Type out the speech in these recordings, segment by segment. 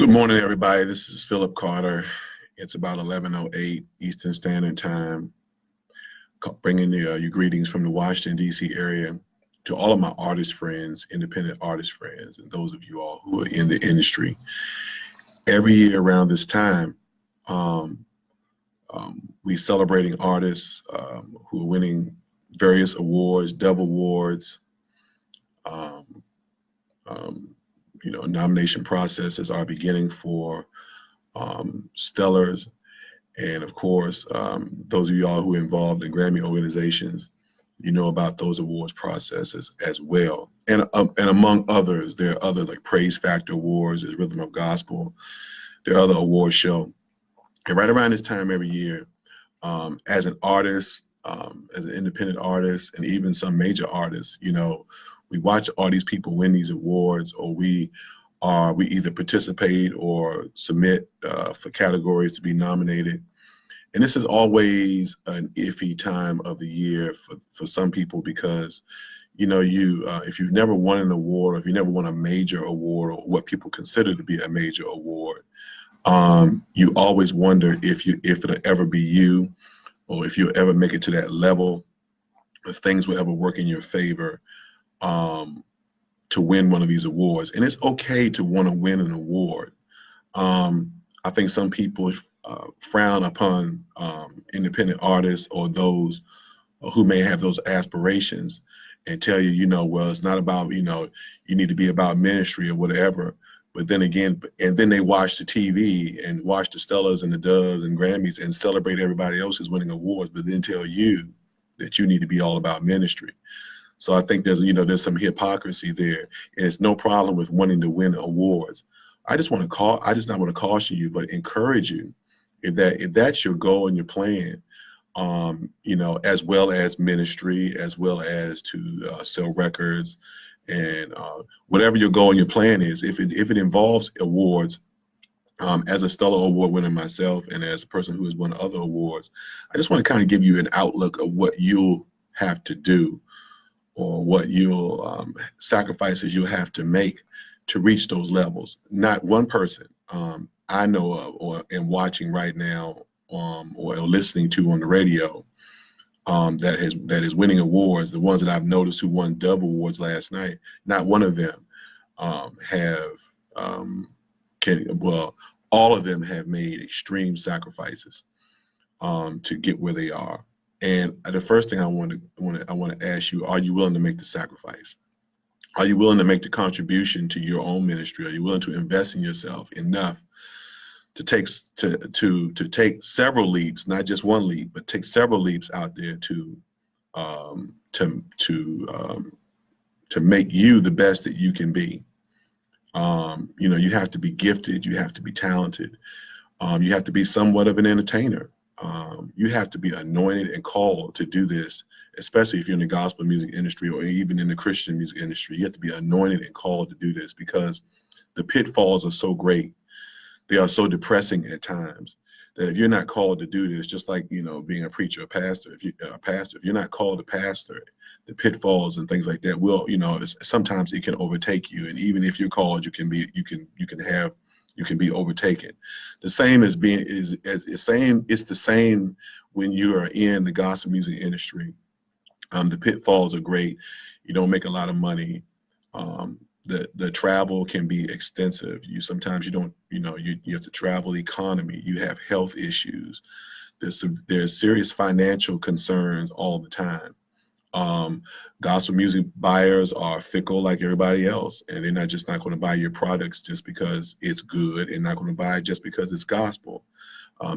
Good morning, everybody. This is Phillip Carter. It's about 11:08 Eastern Standard Time, bringing you greetings from the Washington, D.C. area to all of my artist friends, independent artist friends, and those of you all who are in the industry. Every year around this time, um, we celebrating artists who are winning various awards, Dove Awards. Um, Nomination processes are beginning for Stellars. And of course, those of y'all who are involved in Grammy organizations, you know about those awards processes as well. And among others, there are other like Praise Factor Awards, there's Rhythm of Gospel, there are other award show. And right around this time every year, as an artist, as an independent artist, and even some major artists, we watch all these people win these awards, or we either participate or submit for categories to be nominated. And this is always an iffy time of the year for some people because, if you've never won an award, or if you never won a major award, or what people consider to be a major award, you always wonder if it'll ever be you, or if you'll ever make it to that level, if things will ever work in your favor to win one of these awards. And it's okay to want to win an award. I think some people frown upon independent artists or those who may have those aspirations and tell you, well, it's not about, you need to be about ministry or whatever. But then again, and then they watch the TV and watch the Stellas and the Doves and Grammys and celebrate everybody else who's winning awards, but then tell you that you need to be all about ministry. So I think there's some hypocrisy there, and it's no problem with wanting to win awards. I just not want to caution you, but encourage you if that's your goal and your plan, as well as ministry, as well as to sell records, and whatever your goal and your plan is. If it involves awards, as a Stellar Award winner myself, and as a person who has won other awards, I just want to kind of give you an outlook of what you'll have to do, or what you'll sacrifices you'll have to make to reach those levels. Not one person I know of or am watching right now, or listening to on the radio, that is winning awards. The ones that I've noticed who won Dove Awards last night, not one of them all of them have made extreme sacrifices to get where they are. And the first thing I want to ask you: are you willing to make the sacrifice? Are you willing to make the contribution to your own ministry? Are you willing to invest in yourself enough to take several leaps, not just one leap, but take several leaps out there to make you the best that you can be? You have to be gifted. You have to be talented. You have to be somewhat of an entertainer. You have to be anointed and called to do this, especially if you're in the gospel music industry or even in the Christian music industry. You have to be anointed and called to do this because the pitfalls are so great. They are so depressing at times that if you're not called to do this, just like, being a preacher, a pastor, if you're not called to pastor, the pitfalls and things like that will, sometimes it can overtake you. And even if you're called, you can be overtaken. The same it's the same when you are in the gospel music industry. The pitfalls are great. You don't make a lot of money. The travel can be extensive. Sometimes you don't, you have to travel economy. You have health issues. There's serious financial concerns all the time. Gospel music buyers are fickle like everybody else, and they're not going to buy your products just because it's good, and not going to buy it just because it's gospel.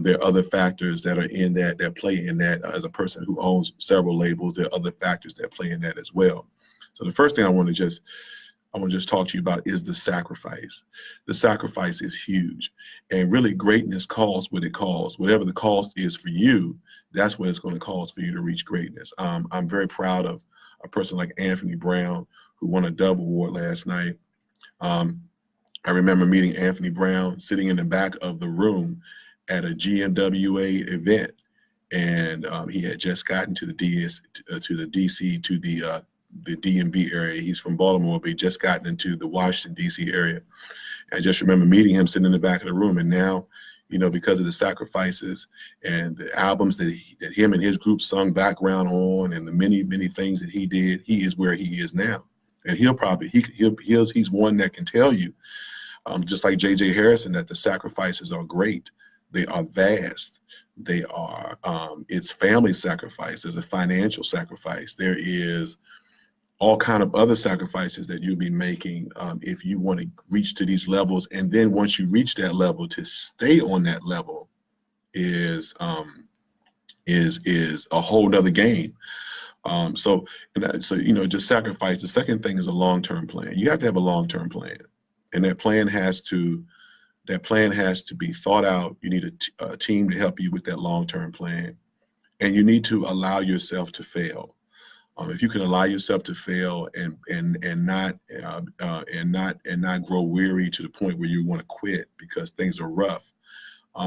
There are other factors that are in that play in that. As a person who owns several labels, there are other factors that play in that as well. So the first thing I want to just talk to you about is the sacrifice. The sacrifice is huge, and really greatness costs what it costs. Whatever the cost is for you, that's what it's going to cost for you to reach greatness. I'm very proud of a person like Anthony Brown, who won a Dove Award last night. I remember meeting Anthony Brown sitting in the back of the room at a GMWA event, and he had just gotten to the DMV area. He's from Baltimore, but he just gotten into the Washington, D.C. area. I just remember meeting him sitting in the back of the room, and now, you know, because of the sacrifices and the albums that him and his group sung background on, and the many things that he did, he is where he is now. And he's one that can tell you, just like J.J. Harrison, that the sacrifices are great. They are vast. They are, it's family sacrifice. There's a financial sacrifice. There is all kind of other sacrifices that you'll be making if you want to reach to these levels. And then once you reach that level, to stay on that level is a whole nother game. So you know, just sacrifice. The second thing is a long-term plan. You have to have a long-term plan, and that plan has to be thought out. You need a team to help you with that long-term plan, and you need to allow yourself to fail. If you can allow yourself to fail and not grow weary to the point where you want to quit because things are rough,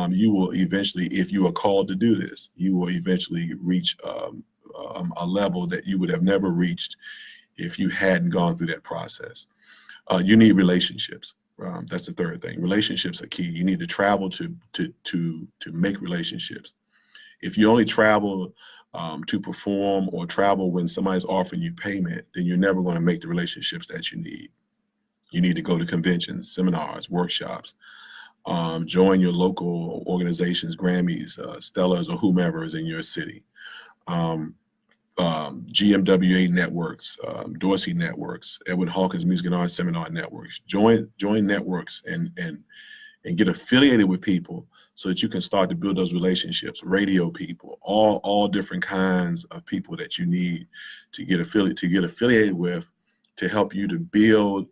you will eventually, if you are called to do this, you will eventually reach a level that you would have never reached if you hadn't gone through that process. You need relationships. That's the third thing. Relationships are key. You need to travel to make relationships. If you only travel to perform, or travel when somebody's offering you payment, then you're never going to make the relationships that you need. You need to go to conventions, seminars, workshops, join your local organizations, Grammys, Stellars, or whomever is in your city. GMWA networks, Dorsey networks, Edwin Hawkins Music and Arts Seminar networks. Join networks and get affiliated with people so that you can start to build those relationships. Radio people, all different kinds of people that you need to get affiliated with, to help you to build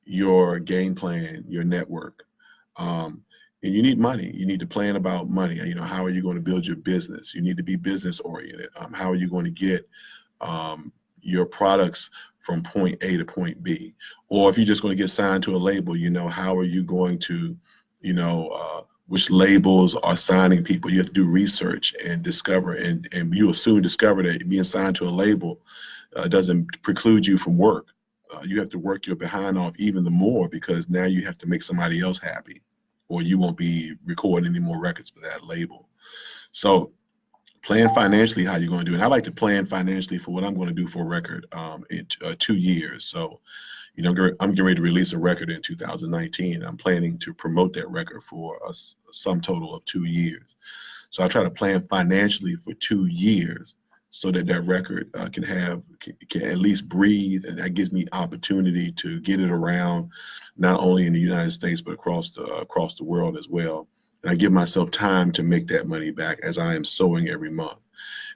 your game plan, your network. And you need money. You need to plan about money. You know, how are you going to build your business? You need to be business oriented. How are you going to get your products from point A to point B? Or if you're just going to get signed to a label, you know, how are you going to, you know, which labels are signing people? You have to do research and discover, and you will soon discover that being signed to a label doesn't preclude you from work. You have to work your behind off even the more, because now you have to make somebody else happy, or you won't be recording any more records for that label. So plan financially how you're going to do it. And I like to plan financially for what I'm going to do for a record in 2 years. So, you know, I'm getting ready to release a record in 2019. I'm planning to promote that record for a sum total of 2 years. So I try to plan financially for 2 years so that that record can at least breathe, and that gives me opportunity to get it around, not only in the United States but across the world as well. And I give myself time to make that money back as I am sowing every month.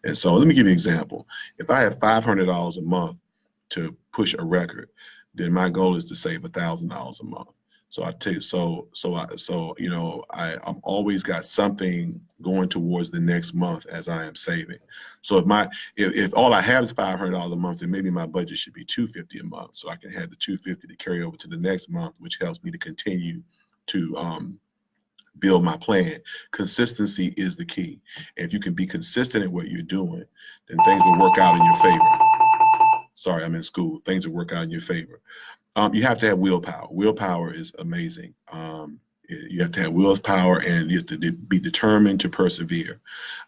And so let me give you an example. If I have $500 a month to push a record, then my goal is to save $1,000 a month. So I tell you, you know, I'm always got something going towards the next month as I am saving. So if all I have is $500 a month, then maybe my budget should be $250 a month, so I can have the $250 to carry over to the next month, which helps me to continue to build my plan. Consistency is the key. And if you can be consistent at what you're doing, then things will work out in your favor. Sorry, I'm in school. Things will work out in your favor. You have to have willpower. Willpower is amazing. You have to have willpower, and you have to be determined to persevere.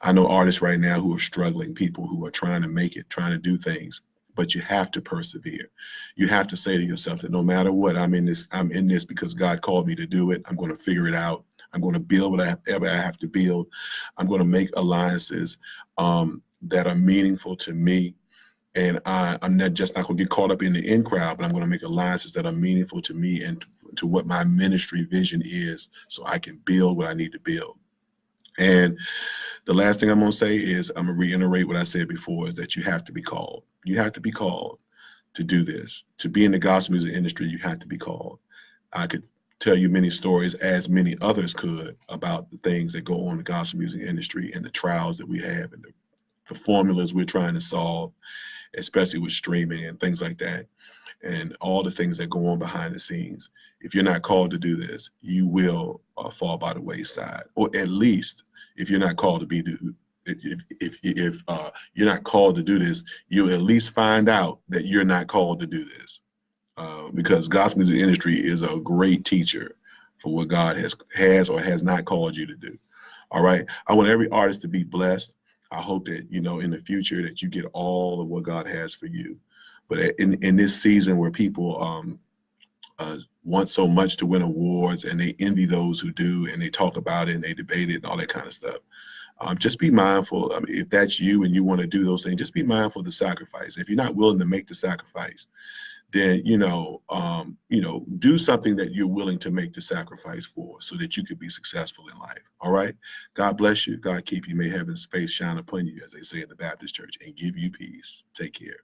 I know artists right now who are struggling, people who are trying to make it, trying to do things, but you have to persevere. You have to say to yourself that no matter what, I'm in this because God called me to do it. I'm going to figure it out. I'm going to build whatever I have to build. I'm going to make alliances that are meaningful to me. And I'm not going to get caught up in the in crowd, but I'm going to make alliances that are meaningful to me and to what my ministry vision is, so I can build what I need to build. And the last thing I'm going to say is, I'm going to reiterate what I said before, is that you have to be called. You have to be called to do this. To be in the gospel music industry, you have to be called. I could tell you many stories, as many others could, about the things that go on in the gospel music industry and the trials that we have and the formulas we're trying to solve, especially with streaming and things like that, and all the things that go on behind the scenes. If you're not called to do this, you will fall by the wayside. Or at least, if you're not called to be, if you're not called to do this, you'll at least find out that you're not called to do this. Because gospel music industry is a great teacher for what God has or has not called you to do. All right. I want every artist to be blessed. I hope that, you know, in the future that you get all of what God has for you. But in this season where people want so much to win awards and they envy those who do, and they talk about it and they debate it and all that kind of stuff. Just be mindful. I mean, if that's you and you want to do those things, just be mindful of the sacrifice. If you're not willing to make the sacrifice, then do something that you're willing to make the sacrifice for, so that you could be successful in life. All right. God bless you. God keep you. May heaven's face shine upon you, as they say in the Baptist church, and give you peace. Take care.